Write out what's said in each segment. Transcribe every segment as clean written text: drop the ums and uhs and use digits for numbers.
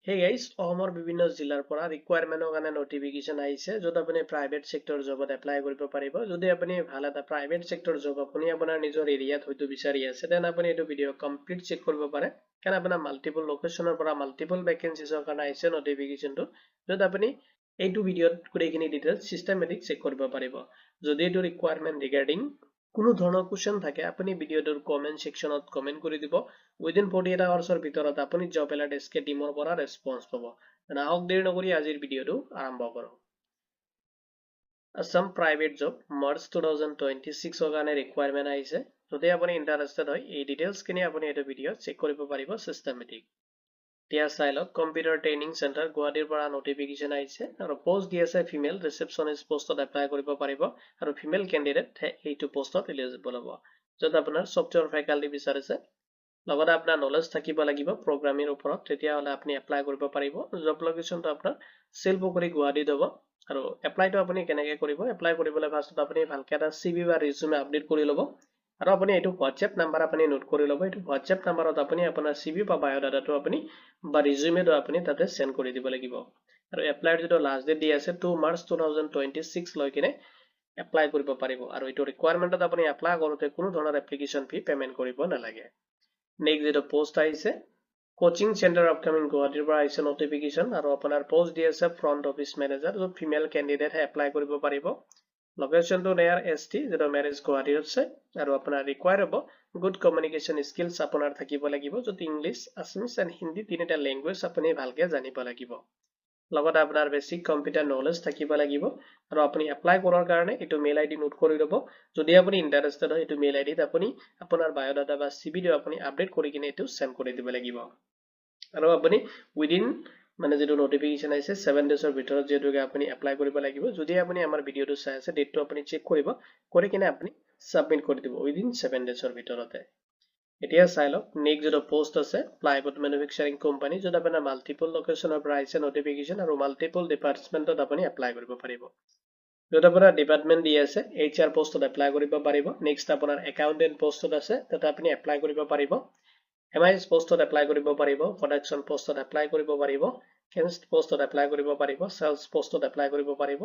Hey guys, অসমৰ বিভিন্ন জিলাৰ পৰা ৰিকুৱাৰমেন্টৰ কাৰণে নটিফিকেশন আহিছে যত আপুনি প্ৰাইভেট সেক্টৰ জবত এপ্লাই কৰিব পাৰিব। যদি আপুনি ভাল এটা প্ৰাইভেট সেক্টৰ জব আপুনি আপোনাৰ নিজৰ এৰিয়াত হয়তো বিচাৰি আছে দেন আপুনি এইটো ভিডিও কমপ্লিট চেক কৰিব পাৰে। কাৰণ আপোনাৰ মাল্টিপল লোকেশনৰ পৰা মাল্টিপল ভেকেন্সিছৰ কাৰণে আহিছে নটিফিকেশনটো যত আপুনি এইটো ভিডিওত গোটেইখিনি ডিটেইলছ সিস্টেমেটিক চেক কৰিব পাৰিব। যদি এইটো ৰিকুৱাৰমেন্ট ৰিগাৰ্ডিং কোনো ধৰণৰ কোৱেশ্চন থাকে আপুনি ভিডিওটোৰ কমেন্ট সেকশনত কমেন্ট কৰি দিব। উইদিন 48 আৱাৰ্ছৰ ভিতৰত আপুনি জব এলাৰ্ট এছকে টিমৰ পৰা ৰেসপন্স পাব। আহক দেৰি নকৰি আজিৰ ভিডিওটো আৰম্ভ কৰো। আসাম প্ৰাইভেট জব মাৰ্চ 2026 কাৰণে ৰিকুৱাৰমেন্ট আহিছে। যদি আপুনি ইন্টাৰেষ্টেড হয় এই ডিটেইলছখিনি আপুনি এইটো ভিডিওত চেক কৰিব পাৰিব সিস্টেমেটিক। এতিয়া চাই লওক কম্পিউটাৰ ট্ৰেইনিং চেণ্টাৰ গুৱাহাটীৰ পৰা নটিফিকেশন আহিছে আৰু পোষ্ট দি আছে ফিমেল ৰিসেপশনিষ্ট পোষ্টত এপ্লাই কৰিব পাৰিব আৰু ফিমেল ক্যান্ডিডেট এইটো পোষ্টত এলিজিবল হ'ব। যত আপোনাৰ সফটওয়্যাৰ ফেকাল্টি বিচাৰিছে লগতে আপোনাৰ নলেজ থাকিব লাগিব প্ৰগ্ৰামিংৰ ওপৰত, তেতিয়াহলে আপুনি এপ্লাই কৰিব পাৰিব। জব লোকেশনটো আপোনাৰ শিলপুখুৰী গুৱাহাটীত হ'ব। আৰু এপ্লাইটো আপুনি কেনেকৈ কৰিব, এপ্লাই কৰিবলৈ ফাৰ্ষ্টত আপুনি ভালকৈ এটা CV বা ৰিজ্যুমে আপডেট কৰি ল'ব আৰু আপুনি এইটো হোৱাটছএপ নাম্বাৰ আপুনি নোট কৰি ল'ব। এইটো হোৱাটছএপ নাম্বাৰত আপুনি আপোনাৰ CV বা বায়োডাটাটো আপুনি বা ৰিজ্যুমেটো আপুনি তাতে সেন্ড কৰি দিব লাগিব। আৰু এপ্লাইৰ যেটো লাষ্ট ডেট দি আছে 2 মাৰ্চ 2026 লৈ কিনে এপ্লাই কৰিব পাৰিব। আৰু এইটো ৰিকুৱাৰমেন্টত আপুনি এপ্লাই কৰোতে কোনো ধৰণৰ এপ্লিকেশন ফি পেমেন্ট কৰিব নালাগে। নেক্সট যেটো পোষ্ট আহিছে কোচিং চেণ্টাৰ আপকামিং গুৱাহাটীৰ পৰা আহিছে নটিফিকেশন আৰু আপোনাৰ পোষ্ট দি আছে ফ্ৰন্ট অফিচ মেনেজাৰ যত ফিমেল ক্যান্ডিডেট এপ্লাই কৰিব পাৰিব। লোকেশনটো নেয়াৰ ST যেটো মেৰেজ গুৱাহাটীত আছে আৰু আপোনাৰ ৰিকুৱায়াৰ হ'ব গুড কমিউনিকেশন স্কিলছ আপোনাৰ থাকিব লাগিব যত ইংলিছ আছামিজ এণ্ড হিন্দী তিনিটা লেংগুৱেজ আপুনি ভালকৈ জানিব লাগিব। লগতে আপোনাৰ বেসিক কম্পিউটাৰ নলেজ থাকিব লাগিব আৰু আপুনি এপ্লাই কৰাৰ কাৰণে এইটো মেইল আইডি নোট কৰি ল'ব। যদি আপুনি ইন্টাৰেষ্টেড হয় এইটো মেইল আইডিত আপুনি আপোনাৰ বায়োডাটা বা CVটো আপুনি আপডেট কৰি কিনে এইটো সেন্ড কৰি দিব লাগিব। আৰু আপুনি উইদিন মানে যেটো নটিফিকেশন আহিছে 7 ডেজৰ ভিতৰত যেটোকে আপুনি এপ্লাই কৰিব লাগিব। যদি আপুনি আমাৰ ভিডিওটো চাই আছে ডেটটো আপুনি চেক কৰিব, কৰি কিনে আপুনি সাবমিট কৰি দিব উইদিন 7 ডেজৰ ভিতৰতে। এতিয়া চাই লওক নেক্সট যেটো পোষ্ট আছে প্লাইবোৰ্ড মেনুফেকচাৰিং কোম্পানী যত আপোনাৰ মাল্টিপল লোকেশনৰ পৰা আহিছে নটিফিকেশন আৰু মাল্টিপল ডিপাৰ্টমেন্টত আপুনি এপ্লাই কৰিব পাৰিব। যত আপোনাৰ ডিপাৰ্টমেন্ট দি আছে HR পোষ্টত এপ্লাই কৰিব পাৰিব। নেক্সট আপোনাৰ একাউন্টেন্ট পোষ্টত আছে তাতে আপুনি এপ্লাই কৰিব পাৰিব। MIS পোষ্টত এপ্লাই কৰিব পাৰিব, প্ৰডাকশন পোষ্টত এপ্লাই কৰিব পাৰিব, কেমিষ্ট পোষ্টত এপ্লাই কৰিব পাৰিব, সেলস পোষ্টত এপ্লাই কৰিব পাৰিব,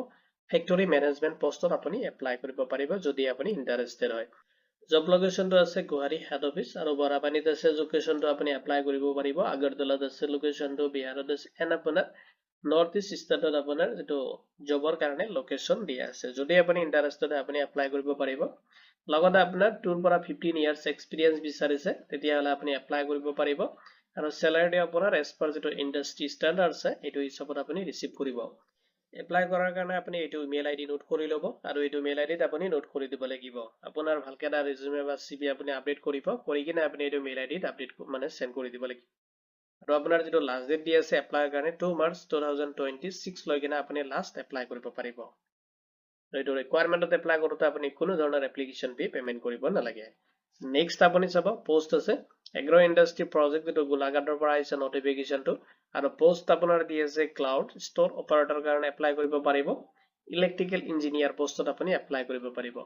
ফেক্টৰী মেনেজমেন্ট পোষ্টত আপুনি এপ্লাই কৰিব পাৰিব যদি আপুনি ইন্টাৰেষ্টেড হয়। জব লোকেশনটো আছে গুৱাহাটী হেড অফিচ আৰু বৰাপানীত আছে লোকেশনটো আপুনি এপ্লাই কৰিব পাৰিব। আগৰতলাত আছে লোকেশনটো, বিহাৰত আছে এণ্ড আপোনাৰ নৰ্থ ইষ্ট ষ্টেটত আপোনাৰ যেটো জবৰ কাৰণে লোকেশন দিয়া আছে। যদি আপুনি ইন্টাৰেষ্টেড হয় আপুনি এপ্লাই কৰিব পাৰিব। লগতে আপোনাৰ 2 পৰা 15 ইয়াৰ্স এক্সপিৰিয়েন্স বিচাৰিছে তেতিয়াহলে আপুনি এপ্লাই কৰিব পাৰিব। আৰু স্যালাৰি আপোনাৰ এজ পাৰ যেটো ইন্ডাষ্ট্ৰি ষ্টেণ্ডাৰ্ড আছে এইটো হিচাপত আপুনি ৰিসিভ কৰিব। এপ্লাই কৰাৰ কাৰণে আপুনি এইটো মেইল আইডি নোট কৰি ল'ব আৰু এইটো মেইল আইডিত আপুনি নোট কৰি দিব লাগিব। আপোনাৰ ভালকৈ এটা ৰিজ্যুমে বা CV আপুনি আপডেট কৰিব, কৰি কিনে আপুনি এইটো মেইল আইডিত আপডেট মানে সেন্ড কৰি দিব লাগিব। আৰু আপোনাৰ যেটো লাষ্ট ডেট দি আছে এপ্লাইৰ কাৰণে 2 মাৰ্চ 2026 লৈ কিনে আপুনি লাষ্ট এপ্লাই কৰিব পাৰিব। এইটো ৰিকুৱাৰমেন্টত এপ্লাই কৰোতে আপুনি কোনো ধৰণৰ এপ্লিকেশন ফি পেমেন্ট কৰিব নালাগে। নেক্সট আপুনি চাব পোষ্ট আছে এগ্ৰো ইন্ডাষ্ট্ৰি প্ৰজেক্ট যেটো গোলাঘাটৰ পৰা আহিছে নটিফিকেশনটো আৰু পোষ্ট আপোনাৰ দি আছে ক্লাউড ষ্টৰ অপাৰেটৰ কাৰণে এপ্লাই কৰিব পাৰিব। ইলেক্ট্ৰিকেল ইঞ্জিনিয়াৰ পোষ্টত আপুনি এপ্লাই কৰিব পাৰিব।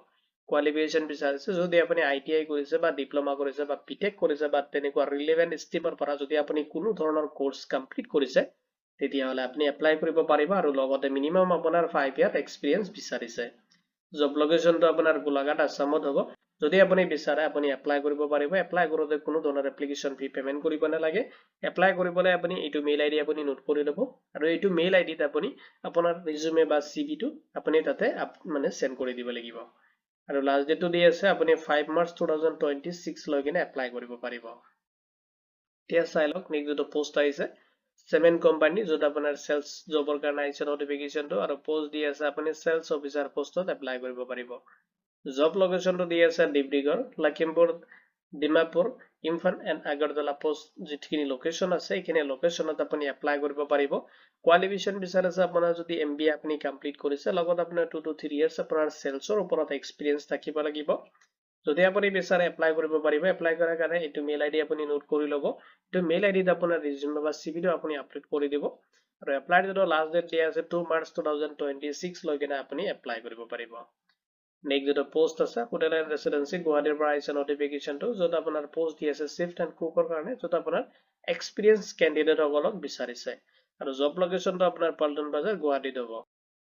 কোৱালিফিকেশন বিচাৰিছে যদি আপুনি ITI কৰিছে বা ডিপ্লোমা কৰিছে বা BTech কৰিছে বা তেনেকুৱা ৰিলেভেন্ট ষ্ট্ৰীমৰ পৰা যদি আপুনি কোনো ধৰণৰ কোৰ্স কমপ্লিট কৰিছে তেতিয়াহলে আপুনি এপ্লাই কৰিব পাৰিব আৰু লগতে মিনিমাম আপোনাৰ 5 ইয়াৰ এক্সপিৰিয়েন্স বিচাৰিছে। জব লোকেশনটো আপোনাৰ গোলাঘাট আসামত হ'ব। যদি আপুনি বিচাৰে আপুনি এপ্লাই কৰিব পাৰিব। এপ্লাই কৰোতে কোনো ধৰণৰ এপ্লিকেশন ফি পেমেন্ট কৰিব নালাগে। এপ্লাই কৰিবলৈ আপুনি এইটো মেইল আইডি আপুনি নোট কৰি ল'ব আৰু এইটো মেইল আইডিত আপুনি আপোনাৰ ৰিজ্যুমে বা CVটো আপুনি তাতে মানে সেন্ড কৰি দিব লাগিব। আৰু লাষ্ট ডেটটো দি আছে আপুনি 5 মাৰ্চ 2026 লৈ কিনে এপ্লাই কৰিব পাৰিব। এতিয়া চাই লওক নেক্সট যেটো পোষ্ট আহিছে চেমেণ্ট কোম্পানী যত আপোনাৰ সেলস জবৰ কাৰণে আহিছে নটিফিকেশনটো আৰু পোষ্ট দি আছে আপুনি সেলস অফিচাৰ পোষ্টত এপ্লাই কৰিব পাৰিব। জব লোকেশনটো দি আছে ডিব্ৰুগড়, লখিমপুৰ, ডিমাপুৰ, ইম্ফল এণ্ড আগৰতলা পোষ্ট যিখিনি লোকেশন আছে এইখিনি লোকেশনত আপুনি এপ্লাই কৰিব পাৰিব। কোৱালিফিকেশন বিচাৰিছে আপোনাৰ যদি MBA আপুনি কমপ্লিট কৰিছে লগত আপোনাৰ 2 to 3 ইয়াৰ্স আপোনাৰ সেলসৰ ওপৰত এক্সপিৰিয়েন্স থাকিব লাগিব। যদি আপুনি বিচাৰে এপ্লাই কৰিব পাৰিব। এপ্লাই কৰাৰ কাৰণে এইটো মেইল আইডি আপুনি নোট কৰি ল'ব। এইটো মেইল আইডিত আপোনাৰ ৰিজ্যুমে বা CVটো আপুনি আপলোড কৰি দিব আৰু এপ্লাইৰ যেটো লাষ্ট ডেট দিয়া আছে 2 মাৰ্চ 2026 লৈ কিনে আপুনি এপ্লাই কৰিব পাৰিব। নেক্সট যেটো পোষ্ট আছে হোটেল এণ্ড ৰেচিডেন্সি গুৱাহাটীৰ পৰা আহিছে নটিফিকেশনটো যত আপোনাৰ পোষ্ট দি আছে শিফট এণ্ড কুকৰ কাৰণে যত আপোনাৰ এক্সপিৰিয়েন্স ক্যান্ডিডেট সকলক বিচাৰিছে আৰু জব লোকেশনটো আপোনাৰ পল্টন বজাৰ গুৱাহাটীত হ'ব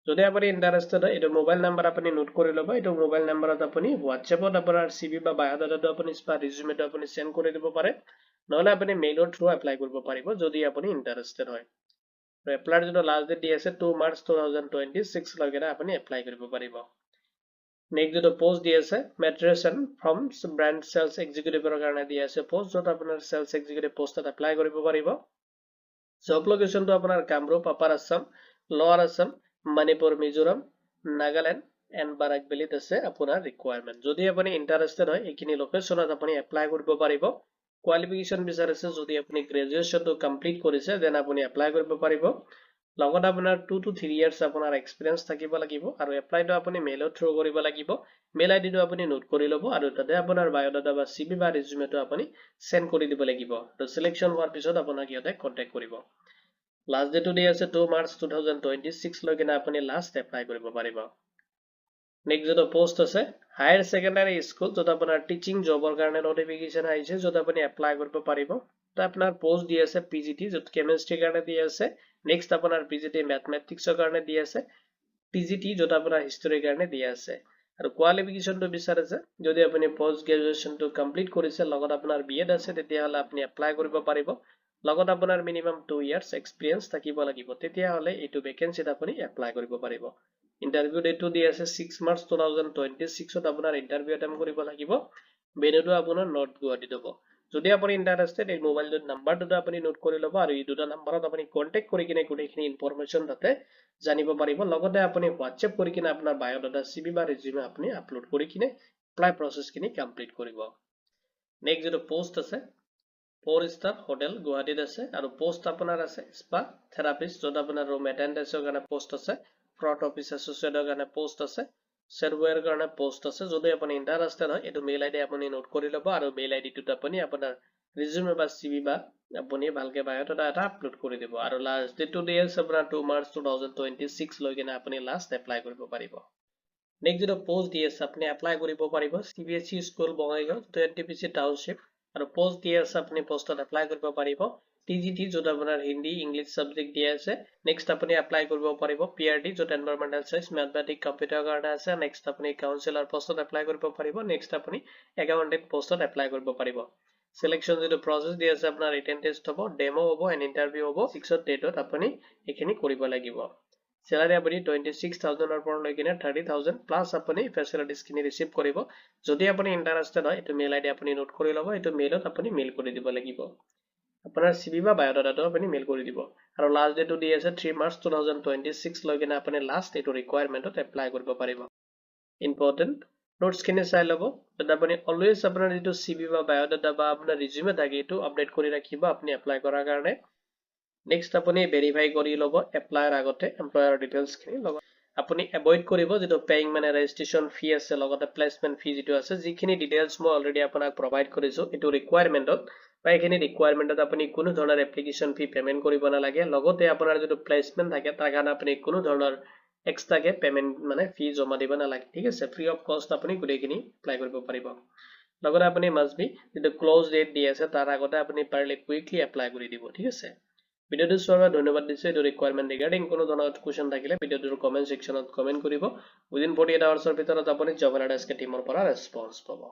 যদি আপুনি ইন্টাৰেস্টেড হয় এটো মোবাইল নাম্বাৰ আপুনি নোট কৰি ল'ব এটো মোবাইল নাম্বাৰত আপুনি হোৱাটছএপত আপোনাৰ সিভি বা বায়োডাটাটো আপুনি বা ৰিজিউমেটো আপুনি সেন্ড কৰি দিব পাৰে নহলে আপুনি মেইলৰ থ্ৰু এপ্লাই কৰিব পাৰিব যদি আপুনি ইন্টাৰেস্টেড হয় তো এপ্লাইৰ যেটো লাষ্ট ডেট দি আছে 2 মাৰ্চ 2026 লৈকে আপুনি এপ্লাই কৰিব পাৰিব নেক্সট যেটো পোষ্ট দি আছে মেট্ৰেছন ফ্ৰম ব্ৰাঞ্চ সেলছ এক্সিকিউটিভৰ কাৰণে দি আছে পোষ্ট যত আপোনাৰ সেলছ এক্সিকিউটিভ পোষ্টত এপ্লাই কৰিব পাৰিব জব লোকেশনটো আপোনাৰ কামৰূপ আপাৰ আসাম লোৱাৰ আসাম মণিপুৰ মিজোৰাম নাগালেণ্ড এণ্ড বাৰাকবেলিত আছে আপোনাৰ ৰিকুৱাৰমেন্ট যদি আপুনি ইন্টাৰেস্টেড হয় এইখিনি লোকেশনত আপুনি এপ্লাই কৰিব পাৰিব কোৱালিফিকেশন বিচাৰিছে যদি আপুনি গ্ৰেজুৱেচনটো কমপ্লিট কৰিছে দেন আপুনি এপ্লাই কৰিব পাৰিব লগত আপোনাৰ 2 to 3 ইয়াৰ্স আপোনাৰ এক্সপেৰিয়েন্স থাকিব লাগিব আৰু এপ্লাইটো আপুনি মেইলৰ থ্ৰু কৰিব লাগিব মেইল আইডিটো আপুনি নোট কৰি ল'ব আৰু তাতে আপোনাৰ বায়োডাটা বা সিভি বা ৰিজিউমেটো আপুনি সেন্ড কৰি দিব লাগিব তো সিলেকশন হোৱাৰ পিছত আপোনাক ইয়াতে কন্টাক্ট কৰিব লাষ্ট ডেটটো দি আছে 2 মাৰ্চ 2026 লৈকে আপুনি লাষ্ট এপ্লাই কৰিব পাৰিব নেক্সট যেটো পোষ্ট আছে হায়াৰ সেকেন্ডাৰী স্কুল যত আপোনাৰ টিচিং জবৰ কাৰণে নোটিফিকেশন আহিছে যত আপুনি এপ্লাই কৰিব পাৰিব তো আপোনাৰ পোষ্ট দি আছে পিজিটি যত কেমিষ্ট্ৰি কাৰণে দি আছে নেক্সট আপোনাৰ পিজিটি ম্যাথমেটিক্সৰ কাৰণে দি আছে পিজিটি যত আপোনাৰ হিষ্টৰী কাৰণে দি আছে আৰু কোৱালিফিকেশনটো বিচাৰিছে যদি আপুনি পোষ্ট গ্ৰেজুৱেচনটো কমপ্লিট কৰিছে লগত আপোনাৰ বিএড আছে তেতিয়া হলে আপুনি এপ্লাই কৰিব পাৰিব লগত আপোনাৰ মিনিমাম 2 ইয়াৰ্স এক্সপেৰিয়েন্স থাকিব লাগিব তেতিয়া হলে এটো ভ্যাকেন্সিত আপুনি এপ্লাই কৰিব পাৰিব ইন্টাৰভিউ ডেটটো দি আছে 6 মাৰ্চ 2026 ত আপোনাৰ ইন্টাৰভিউ এটেম্প কৰিব লাগিব বেনুটো আপোনাৰ নৰ্থ গুৱাহাটীত হ'ব যদি আপুনি ইন্টাৰেস্টেড এই মোবাইল নাম্বাৰটো আপুনি নোট কৰি ল'ব আৰু এই দুটা নাম্বাৰত আপুনি কন্টাক্ট কৰি কিনে গুটেখিনি ইনফৰমেশন তাতে জানিব পাৰিব লগতে আপুনি হোৱাটছএপ কৰি কিনে আপোনাৰ বায়োডাটা সিভি বা ৰিজিউমে আপুনি আপলোড কৰি কিনে এপ্লাই প্ৰসেসখিনি কমপ্লিট কৰিব নেক্সট যেটো পোষ্ট আছে 4 স্টাৰ হোটেল গুৱাহাটীত আছে আৰু পোষ্ট আপোনাৰ আছে স্পা থেৰাপিষ্ট যত আপোনাৰ ৰুম এটেন্ডেন্সৰ কাৰণে পোষ্ট আছে ফ্ৰন্ট অফিস এসোসিয়েটৰ কাৰণে পোষ্ট আছে সাৰ্ভাৰৰ কাৰণে পোষ্ট আছে যদি আপুনি ইন্টাৰেস্টেড হয় এটো মেইল আইডি আপুনি নোট কৰি ল'ব আৰু মেইল আইডিটোত আপুনি আপোনাৰ ৰিজিউমে বা সিভি বা আপুনি ভালকে বায়োডাটা এটা আপলোড কৰি দিব আৰু লাষ্ট ডেটটো দি আছে আপোনাৰ 2 মাৰ্চ 2026 লৈকে আপুনি লাষ্ট এপ্লাই কৰিব পাৰিব নেক্সট যেটো পোষ্ট দি আছে আপুনি এপ্লাই কৰিব পাৰিব CBSE school Bongaigaon NTPC township আৰু পোষ্ট দি আছে আপুনি পোষ্টত এপ্লাই কৰিব পাৰিব টিজিটি যত আপোনাৰ হিন্দী ইংলিশ সাবজেক্ট দি আছে নেক্সট আপুনি এপ্লাই কৰিব পাৰিব পিআৰডি যত এনভাইৰনমেন্টাল সায়েন্স ম্যাথমেটিক্স কম্পিউটাৰ কাৰণে আছে নেক্সট আপুনি কাউন্সিলৰ পোষ্টত এপ্লাই কৰিব পাৰিব নেক্সট আপুনি একাউন্টেন্ট পোষ্টত এপ্লাই কৰিব পাৰিব সিলেকশন যেটো প্ৰসেস দি আছে আপোনাৰ ৰিটেন টেষ্ট হ'ব ডেমো হ'ব এণ্ড ইন্টাৰভিউ হ'ব 6 ডেটত আপুনি এখিনি কৰিব লাগিব salary আপুনি 26000 ৰ পৰা লৈ কিনে 30000 প্লাস আপুনি ফেসিলিটিজ কিনি ৰিসিভ কৰিব যদি আপুনি ইন্টাৰেস্টেড হয় এটো মেইল আইডি আপুনি নোট কৰি ল'ব এটো মেইলত আপুনি মেইল কৰি দিব লাগিব আপোনাৰ সিভি বা বায়োডাটাটো আপুনি মেইল কৰি দিব আৰু লাষ্ট ডেটটো দি আছে 3 মাৰ্চ 2026 লৈ কিনে আপুনি লাষ্ট এটো ৰিকোয়াৰমেন্টত এপ্লাই কৰিব পাৰিব ইম্পৰ্টেন্ট নোটস কিনে চাই ল'ব যদি আপুনি অলৱেজ আপোনাৰ যেটো সিভি বা বায়োডাটা বা আপোনাৰ ৰিজিউমে থাকে এটো আপডেট কৰি ৰাখিব আপুনি এপ্লাই কৰাৰ কাৰণে নেক্সট আপুনি ভেৰিফাই কৰি ল'ব এপ্লাইৰ আগতে এমপ্লয়াৰ ডিটেইলছ খিনি লগত আপুনি এভয়েড কৰিব যেটো পেইং মানে ৰেজিষ্ট্ৰেচন ফি আছে লগতে প্লেসমেন্ট ফি যেটো আছে যিখিনি ডিটেইলছ মই অলৰেডি আপোনাক প্ৰভাইড কৰিছো এটো ৰিকোয়াৰমেন্টত বা এখিনি ৰিকোয়াৰমেন্টত আপুনি কোনো ধৰণৰ এপ্লিকেশন ফি পেমেন্ট কৰিব নালাগে লগতে আপোনাৰ যেটো প্লেসমেন্ট থাকে তাৰ কাৰণে আপুনি কোনো ধৰণৰ এক্সট্ৰাকে পেমেন্ট মানে ফি জমা দিব নালাগে ঠিক আছে ফ্ৰী অফ কষ্ট আপুনি গুটেখিনি এপ্লাই কৰিব পাৰিব লগতে আপুনি মাষ্ট বি যেটো ক্লোজ ডেট দি আছে তাৰ আগতে আপুনি পাৰিলে কুইকলি এপ্লাই কৰি দিব ঠিক আছে ভিডিওটো চোৱাৰ বাবে ধন্যবাদ দিছো এটো ৰিকোয়াৰমেন্ট ৰিগাৰ্ডিং কোনো ধৰণৰ কোৱেশ্চন থাকিলে ভিডিওটোৰ কমেন্ট সেকশনত কমেন্ট কৰিব উইদিন 48 আৱাৰ্ছৰ ভিতৰত আপুনি জব এনালাইজ টিমৰ পৰা ৰেসপন্স পাব